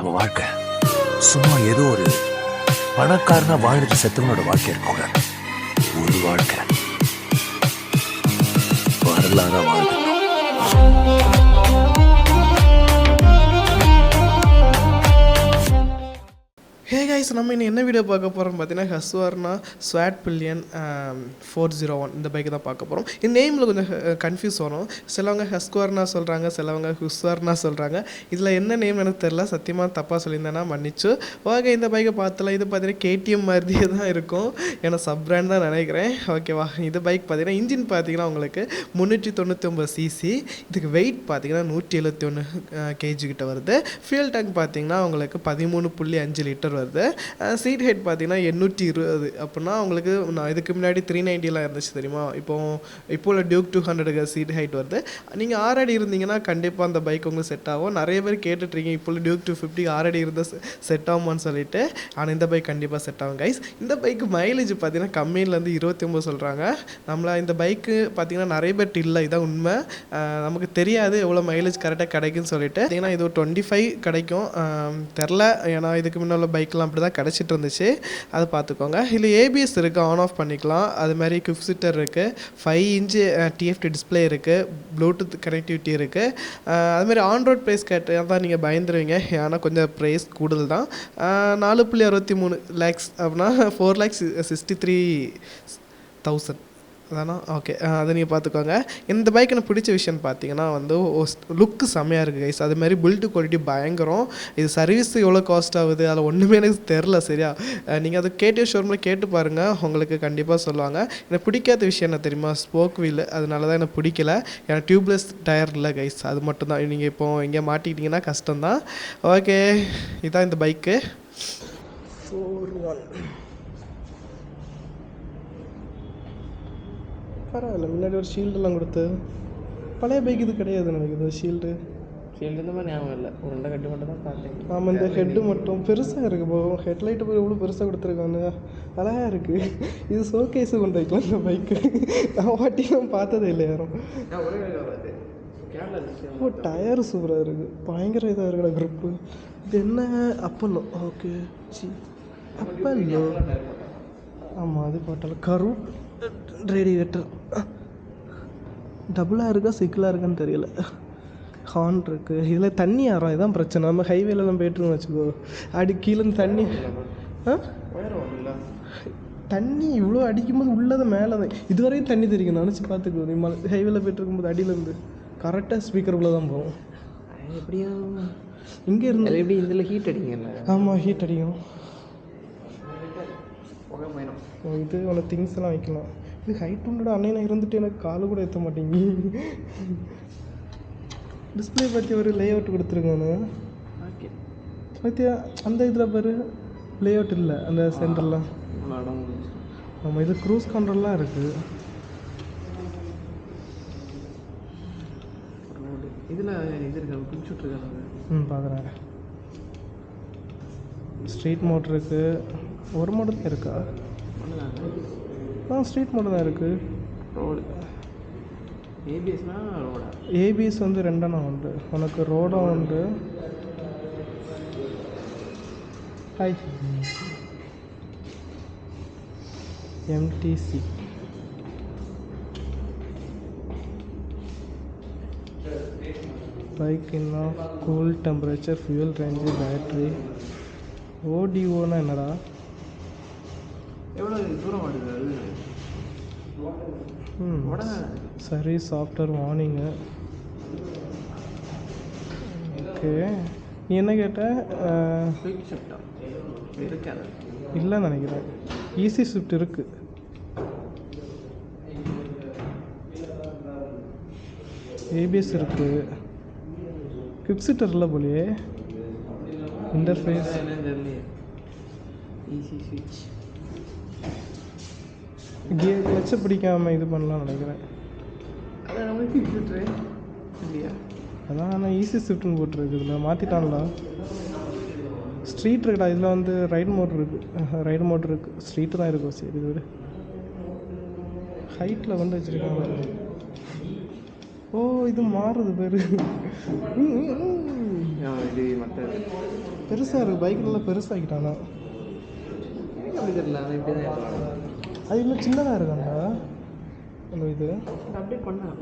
நம்ம வாழ்க்கை சும்மா ஏதோ ஒரு பணக்காரனா வாழ்ந்துட்டு செத்தவனோட வாழ்க்கை இருக்கக்கூடாது. ஒரு வாழ்க்கை வரலாறா வாழ்க்கை. ஹே கைஸ், நம்ம இன்னும் என்ன வீடியோ பார்க்க போகிறோம் பார்த்தீங்கன்னா ஹஸ்வார்னா ஸ்வாட் பில்லியன் 401 இந்த பைக்கு தான் பார்க்க போகிறோம். இந்த நேமில் கொஞ்சம் கன்ஃபியூஸ் வரும். சிலவங்க ஹஸ்குவார்னா சொல்கிறாங்க, சிலவங்க ஹுஸ்வார்னா சொல்கிறாங்க. இதில் என்ன நேம் எனக்கு தெரில, சத்தியமாக தப்பாக சொல்லியிருந்தேன்னா மன்னிச்சு. ஓகே, இந்த பைக்கை பார்த்தலாம். இது பார்த்தீங்கன்னா கேடிஎம் மாதிரியே தான் இருக்கும், ஏன்னா சப் பிராண்ட் தான் நினைக்கிறேன். ஓகேவா, இந்த பைக் பார்த்தீங்கன்னா இன்ஜின் பார்த்தீங்கன்னா உங்களுக்கு 399 சிசி, இதுக்கு வெயிட் பார்த்தீங்கன்னா 171 கேஜி கிட்ட வருது. ஃபியூல் டேங்க் பார்த்தீங்கன்னா உங்களுக்கு 13.5 லிட்டர் வருது. சீட் ஹைட் பார்த்தீங்கன்னா 820 அப்படின்னா உங்களுக்கு நான் இதுக்கு முன்னாடி 390 இருந்துச்சு தெரியுமா. இப்போ உள்ள டியூக் 200 சீட் ஹைட் வருது. நீங்கள் 6 அடி இருந்தீங்கன்னா கண்டிப்பாக அந்த பைக் உங்களுக்கு செட் ஆகும். நிறைய பேர் கேட்டுட்ருக்கீங்க இப்போ உள்ள டியூக் 250 6 அடி இருந்தால் செட் ஆகுமான்னு சொல்லிட்டு. ஆனால் இந்த பைக் கண்டிப்பாக செட் ஆகும் கைஸ். இந்த பைக்கு மைலேஜ் பார்த்தீங்கன்னா கம்மியிலேருந்து 29 சொல்கிறாங்க. நம்மளை இந்த பைக்கு பார்த்தீங்கன்னா நிறைய பேர் இல்லை, இதான் உண்மை. நமக்கு தெரியாது எவ்வளோ மைலேஜ் கரெக்டாக கிடைக்குன்னு சொல்லிட்டு. பார்த்தீங்கன்னா இது ஒரு 25 கிடைக்கும் தெரில, ஏன்னா இதுக்கு முன்னால் பைக்கெலாம் அப்படி தான் கிடச்சிட்டு இருந்துச்சு. அதை பார்த்துக்கோங்க. இல்லை ஏபிஎஸ் இருக்குது, ஆன் ஆஃப் பண்ணிக்கலாம். அது மாதிரி குவிக் சிட்டர் இருக்குது, 5 இன்ச்சு டிஎஃப்டி டிஸ்பிளே இருக்குது, ப்ளூடூத் கனெக்டிவிட்டி இருக்குது. அதுமாதிரி ஆன்ரோட் ப்ரைஸ் கேட்டால் தான் நீங்கள் பயந்துருவீங்க, ஏன்னா கொஞ்சம் ப்ரைஸ் கூடுதல் தான். 4.63 லேக்ஸ் அப்படின்னா 4,63,000 அதானா. ஓகே, அதை நீங்கள் பார்த்துக்கோங்க. இந்த பைக் எனக்கு பிடிச்ச விஷயம் பார்த்தீங்கன்னா வந்து லுக்கு செம்மையாக இருக்குது கைஸ். அதுமாதிரி பில்டு குவாலிட்டி பயங்கரம். இது சர்வீஸ் எவ்வளோ காஸ்ட் ஆகுது அதில் ஒன்றுமே எனக்கு தெரில சரியா. நீங்கள் அதை கேடிஎம் ஷோரூமில் கேட்டு பாருங்கள், உங்களுக்கு கண்டிப்பாக சொல்லுவாங்க. எனக்கு பிடிக்காத விஷயம் என்ன தெரியுமா, ஸ்போக் வீல். அதனால தான் எனக்கு பிடிக்கல, ஏன்னா டியூப்லெஸ் டயர் இல்லை கைஸ், அது மட்டும்தான். நீங்கள் இப்போது எங்கே மாட்டிக்கிட்டிங்கன்னா கஷ்டம்தான். ஓகே, இதுதான் இந்த பைக்கு 401. பரவாயில்ல, முன்னாடி ஒரு ஷீல்டெல்லாம் கொடுத்து பழைய பைக் இது கிடையாது நினைக்குது. ஷீல்டு இந்த மாதிரி ஞாபகம் இல்லை, ஒரு 2 கட்டு மட்டும் தான் பார்த்தேன். ஆமாம், இந்த ஹெட்டு மட்டும் பெருசாக இருக்குது. போகும் ஹெட்லைட்டு போய் எவ்வளோ பெருசாக கொடுத்துருக்காங்க, அழகாக இருக்குது. இது ஷோகேஸு கொண்டு வைக்கலாம் இந்த பைக்கு. நான் வாட்டியும் பார்த்ததே இல்லை யாரும். ஓ, டயர் சூப்பராக இருக்குது, பயங்கர இதாக இருக்குடா க்ரிப்பு. இது என்ன அப்பல்லோ? Okay, Apollo. ஆமாம், அது போட்டால் கரு ரேடியேட்டர் டபுளாக இருக்கா சிங்கிளாக இருக்கான்னு தெரியல. ஹார்ன் இருக்குது. இதில் தண்ணி ஆறோம், இதுதான் பிரச்சனை. நம்ம ஹைவேலெலாம் போய்ட்டுருன்னு வச்சுக்கோ, அடி கீழே தண்ணி தண்ணி இவ்வளோ அடிக்கும்போது உள்ளதை மேலே தான் இதுவரையும் தண்ணி தெரியும். நினச்சி பார்த்துக்கோ, நீ ஹைவேல போய்ட்டு இருக்கும்போது அடியிலேருந்து கரெக்டாக ஸ்பீக்கருக்குள்ளே தான் போகும். எப்படியா இங்கே இருந்து எப்படி இதில் ஹீட் அடிங்கல்ல? ஆமாம், ஹீட் அடிக்கும். இது உனக்கு திங்ஸ் எல்லாம் வைக்கலாம். இது ஹைட் உண்டோட அண்ணனை இருந்துட்டு எனக்கு காலு கூட ஏற்ற மாட்டேங்கி. டிஸ்பிளே பற்றி ஒரு லே அவுட் கொடுத்துருக்கானு. ஓகே, பற்றியா அந்த இதில் பாரு லே அவுட் இல்லை அந்த சென்டர்லாம். ஆமாம், இது க்ரூஸ் கண்ட்ரோல்லாம் இருக்குது. இதில் இது இருக்கு, பிடிச்சிட்ருக்காங்க. பார்க்குறேன். ஸ்ட்ரீட் மோட்ரு இருக்குது. ஒரு மாடல் தான் இருக்கா? ஸ்ட்ரீட் மாடல் தான் இருக்குது. ரோடு ஏபிஎஸ்னா ரோடா? ஏபிஎஸ் வந்து 2 உண்டு, உனக்கு ரோடும் உண்டு. ஹாய், எம்டிசி பைக் இன்னும் cool temperature, fuel range, battery. ஓடிஓனா என்னடா? எவ்வளோ தூரம் வருது? Service software warning. ஓகே, நீ என்ன கேட்ட? குயிக் ஷிஃப்ட்டா இருக்காது? இல்லைன்னு நினைக்கிறேன். ஈஸி ஷிஃப்ட் இருக்குது. ஏபிஎஸ் இருக்குது. குவிக் சிட்டர் இல்லை போலியே. இன்டர்ஃபேஸ் ஈஸி ஸ்விட்ச். கியர் கிளச்சை பிடிக்காமல் இது பண்ணலாம்னு நினைக்கிறேன். அதான் நம்ம குயிக் ஷிஃப்ட்ரு இல்லையா? அதான் ஆனால் ஈஸி ஷிஃப்ட்னு போட்டுருக்கு. இதில் மாற்றிட்டான்ல. ஸ்ட்ரீட் இருக்குடா, இதில் வந்து ரைடு மோட்ரு இருக்குது. ரைடு மோட்ரு இருக்குது, ஸ்ட்ரீட்டு தான் இருக்கும். சரி, இது விட ஹைட்டில் வந்து வச்சுருக்காங்க. ஓ, இது மாறுது பேர். இது மற்ற பெருசாக இருக்குது, பைக் நல்லா பெருசாகிட்டானா. எனக்கு அப்படி தெரியல, அவன் இப்படி தான் இருக்கான். அது இன்னும் சின்னதாக இருக்காண்டா அந்த இது. அப்டேட் பண்ணேன்.